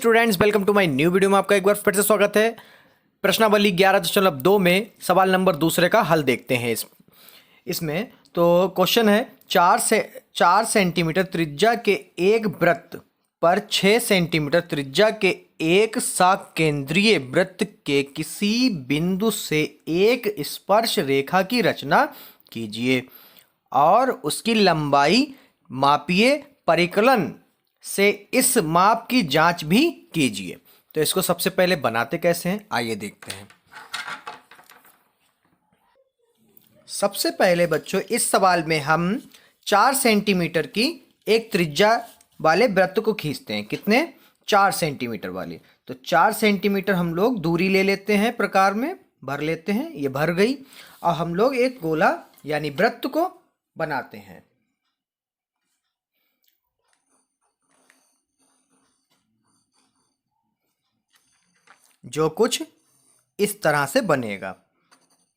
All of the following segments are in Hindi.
Students, welcome to my new video में आपका एक बार फिर से स्वागत है। प्रश्नावली 11.2 में सवाल नंबर दूसरे का हल देखते हैं। इसमें तो क्वेश्चन है 4 सेंटीमीटर त्रिज्या के एक वृत्त पर 6 सेंटीमीटर त्रिज्या के एक साकेंद्रीय वृत्त के किसी बिंदु से एक स्पर्श रेखा की रचना कीजिए और उसकी लंबाई मापिए, परिकलन से इस माप की जांच भी कीजिए। तो इसको सबसे पहले बनाते कैसे हैं, आइए देखते हैं। सबसे पहले बच्चों इस सवाल में हम 4 सेंटीमीटर की एक त्रिज्या वाले वृत्त को खींचते हैं। कितने? 4 सेंटीमीटर वाली। तो 4 सेंटीमीटर हम लोग दूरी ले लेते हैं, प्रकार में भर लेते हैं। ये भर गई और हम लोग एक गोला यानी वृत्त को बनाते हैं। जो कुछ इस तरह से बनेगा।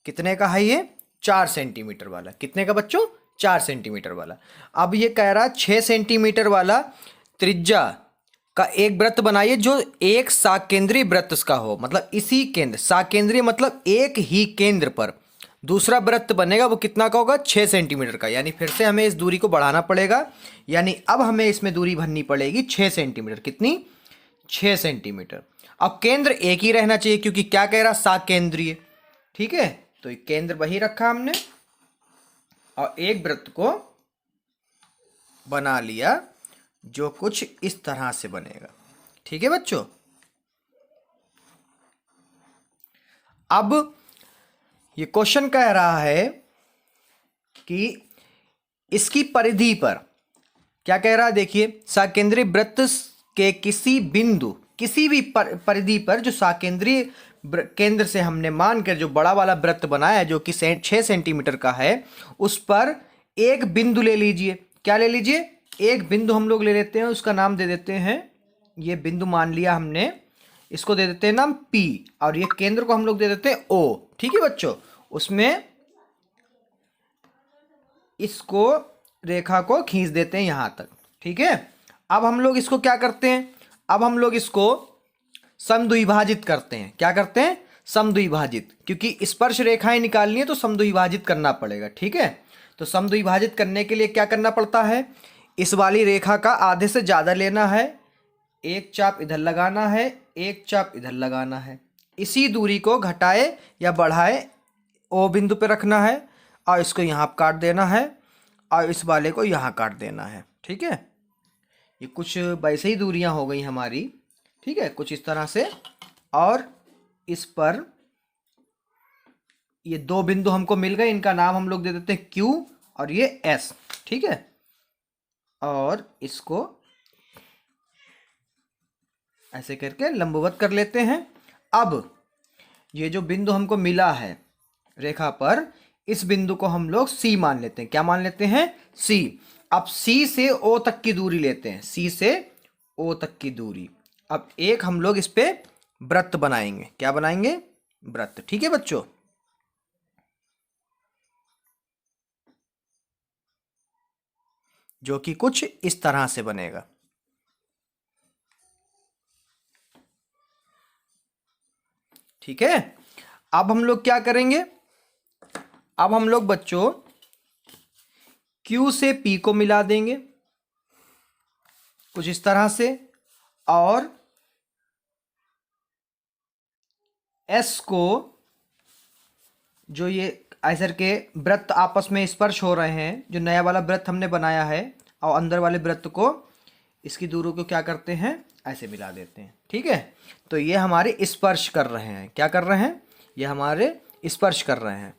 कितने का है ये? 4 सेंटीमीटर वाला। कितने का बच्चों? 4 सेंटीमीटर वाला। अब ये कह रहा 6 सेंटीमीटर वाला त्रिज्या का एक वृत्त बनाइए जो एक साकेंद्रीय वृत्त का हो, मतलब इसी केंद्र, साकेंद्रीय मतलब एक ही केंद्र पर दूसरा वृत्त बनेगा। वो कितना का होगा? 6 सेंटीमीटर का। यानी फिर से हमें इस दूरी को बढ़ाना पड़ेगा, यानी अब हमें इसमें दूरी भरनी पड़ेगी 6 सेंटीमीटर। कितनी? 6 सेंटीमीटर। अब केंद्र एक ही रहना चाहिए क्योंकि क्या कह रहा? साकेंद्रीय। ठीक है, तो ये केंद्र वही रखा हमने और एक वृत्त को बना लिया जो कुछ इस तरह से बनेगा। ठीक है बच्चों। अब ये क्वेश्चन कह रहा है कि इसकी परिधि पर क्या कह रहा है? देखिए, साकेंद्रीय वृत्त के किसी बिंदु, किसी भी परिधि पर जो साकेंद्रीय केंद्र से हमने मानकर जो बड़ा वाला वृत्त बनाया है जो कि 6 सेंटीमीटर का है, उस पर एक बिंदु ले लीजिए। क्या ले लीजिए? एक बिंदु हम लोग ले लेते हैं, उसका नाम दे देते हैं, ये बिंदु मान लिया हमने, इसको दे देते हैं नाम P और ये केंद्र को हम लोग दे देते हैं O। ठीक है बच्चों, उसमें इसको रेखा को खींच देते हैं यहां तक। ठीक है, अब हम लोग इसको क्या करते हैं? अब हम लोग इसको समद्विभाजित करते हैं। क्या करते हैं? समद्विभाजित, क्योंकि स्पर्श रेखाएं निकालनी है तो समद्विभाजित करना पड़ेगा। ठीक है, तो समद्विभाजित करने के लिए क्या करना पड़ता है? इस वाली रेखा का आधे से ज़्यादा लेना है, एक चाप इधर लगाना है, एक चाप इधर लगाना है। इसी दूरी को घटाए या बढ़ाए ओ बिंदु पे रखना है और इसको यहाँ काट देना है और इस वाले को यहाँ काट देना है। ठीक है, ये कुछ वैसे ही दूरियां हो गई हमारी। ठीक है, कुछ इस तरह से। और इस पर ये दो बिंदु हमको मिल गए, इनका नाम हम लोग दे देते हैं Q और ये S। ठीक है, और इसको ऐसे करके लंबवत कर लेते हैं। अब ये जो बिंदु हमको मिला है रेखा पर, इस बिंदु को हम लोग C मान लेते हैं। क्या मान लेते हैं? C। अब C से O तक की दूरी लेते हैं, C से O तक की दूरी। अब एक हम लोग इस पे वृत्त बनाएंगे। क्या बनाएंगे? वृत्त। ठीक है बच्चों, जो कि कुछ इस तरह से बनेगा। ठीक है, अब हम लोग क्या करेंगे? अब हम लोग बच्चों Q से P को मिला देंगे कुछ इस तरह से, और S को, जो ये ऐसे के वृत्त आपस में स्पर्श हो रहे हैं, जो नया वाला वृत्त हमने बनाया है, और अंदर वाले वृत्त को, इसकी दूरी को क्या करते हैं? ऐसे मिला देते हैं। ठीक है, तो ये हमारे स्पर्श कर रहे हैं। क्या कर रहे हैं? ये हमारे स्पर्श कर रहे हैं।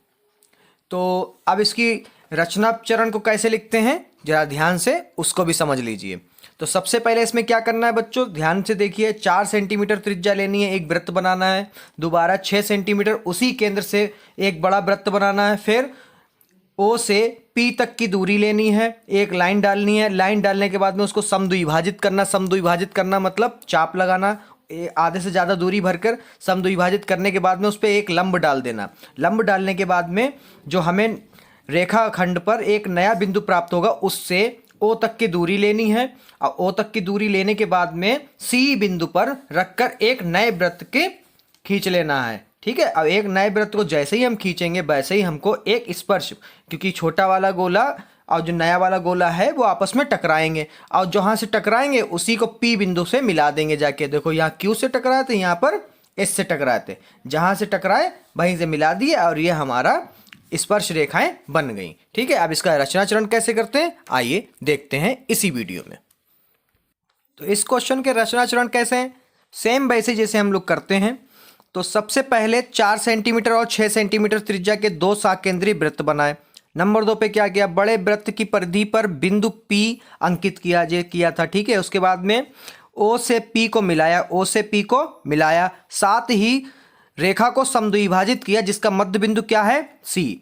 तो अब इसकी रचना चरण को कैसे लिखते हैं जरा ध्यान से उसको भी समझ लीजिए। तो सबसे पहले इसमें क्या करना है बच्चों, ध्यान से देखिए। 4 सेंटीमीटर त्रिज्या लेनी है, एक वृत्त बनाना है। दोबारा 6 सेंटीमीटर उसी केंद्र से एक बड़ा वृत्त बनाना है। फिर O से P तक की दूरी लेनी है, एक लाइन डालनी है। लाइन डालने के बाद में उसको समद्विभाजित करना। समद्विभाजित करना मतलब चाप लगाना, आधे से ज़्यादा दूरी भरकर समद्विभाजित करने के बाद में उस पर एक लंब डाल देना। लंब डालने के बाद में जो हमें रेखा खंड पर एक नया बिंदु प्राप्त होगा, उससे ओ तक की दूरी लेनी है और ओ तक की दूरी लेने के बाद में सी बिंदु पर रखकर एक नए वृत्त के खींच लेना है। ठीक है, अब एक नए वृत्त को जैसे ही हम खींचेंगे वैसे ही हमको एक स्पर्श, क्योंकि छोटा वाला गोला और जो नया वाला गोला है वो आपस में टकराएंगे और जहाँ से टकराएंगे उसी को पी बिंदु से मिला देंगे जाके। देखो यहाँ क्यू से टकराए थे, यहाँ पर एस से टकराए थे, जहाँ से टकराए वहीं से मिला दिए और ये हमारा स्पर्श रेखाएं बन गई। ठीक है, अब इसका रचनाचरण कैसे करते हैं आइए देखते हैं इसी वीडियो में। तो इस क्वेश्चन के रचनाचरण कैसे हैं, सेम वैसे जैसे हम लोग करते हैं। तो सबसे पहले 4 सेंटीमीटर और 6 सेंटीमीटर त्रिज्या के 2 साकेंद्री वृत्त बनाए। नंबर 2 पे क्या किया, बड़े वृत्त की परिधि पर बिंदु P अंकित किया था। ठीक है, उसके बाद में O से P को मिलाया, साथ ही रेखा को समद्विभाजित किया जिसका मध्य बिंदु क्या है C।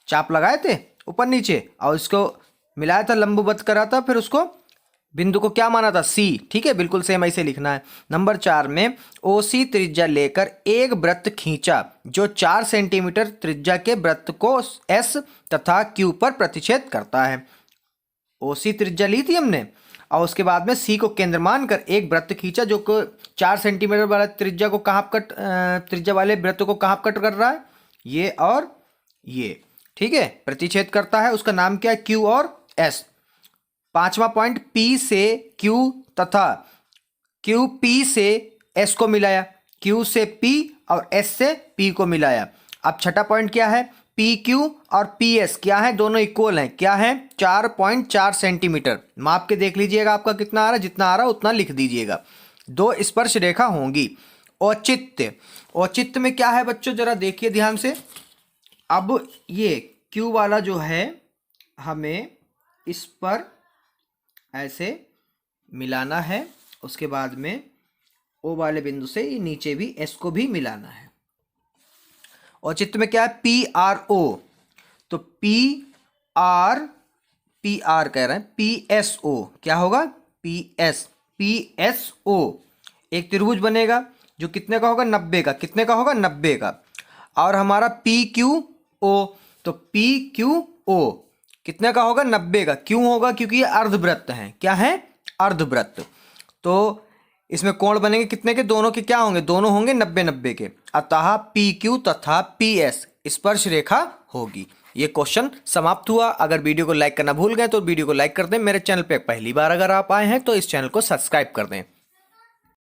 चाप लगाए थे ऊपर नीचे और इसको मिलाया था, लंबवत करा था, फिर उसको बिंदु को क्या माना था C। ठीक है, बिल्कुल सेम ऐसे लिखना है। नंबर 4 में OC त्रिज्या लेकर एक वृत्त खींचा जो 4 सेंटीमीटर त्रिज्या के वृत्त को S तथा Q पर प्रतिच्छेद करता है। OC त्रिज्या ली थी हमने और उसके बाद में C को केंद्र मानकर एक वृत्त खींचा जो 4 सेंटीमीटर वाला त्रिज्या को त्रिज्या वाले वृत्त को कहाँ कट कर रहा है, ये और ये। ठीक है, प्रतिच्छेद करता है, उसका नाम क्या है Q और S। 5वां पॉइंट P से Q तथा QP से S को मिलाया, Q से P और S से P को मिलाया। अब छठा पॉइंट क्या है, PQ और PS क्या है, दोनों इक्वल हैं, क्या है 4.4 सेंटीमीटर। माप के देख लीजिएगा आपका कितना आ रहा है, जितना आ रहा है उतना लिख दीजिएगा। 2 स्पर्श रेखा होंगी। औचित्य में क्या है बच्चों, जरा देखिए ध्यान से। अब ये Q वाला जो है हमें इस पर ऐसे मिलाना है, उसके बाद में O वाले बिंदु से ये नीचे भी S को भी मिलाना है। औचित्य में क्या है, PRO, तो PR कह रहे हैं, PSO क्या होगा, PSO एक त्रिभुज बनेगा जो कितने का होगा, 90 का। कितने का होगा, 90 का। और हमारा PQO, तो PQO कितने का होगा, 90 का। क्यों होगा, क्योंकि ये अर्धवृत्त हैं। क्या है, अर्धवृत्त। तो इसमें कोण बनेंगे कितने के, दोनों के क्या होंगे, दोनों होंगे 90-90 के। अतः PQ तथा PS स्पर्श रेखा होगी। ये क्वेश्चन समाप्त हुआ। अगर वीडियो को लाइक करना भूल गए तो वीडियो को लाइक कर दें। मेरे चैनल पे पहली बार अगर आप आए हैं तो इस चैनल को सब्सक्राइब कर दें।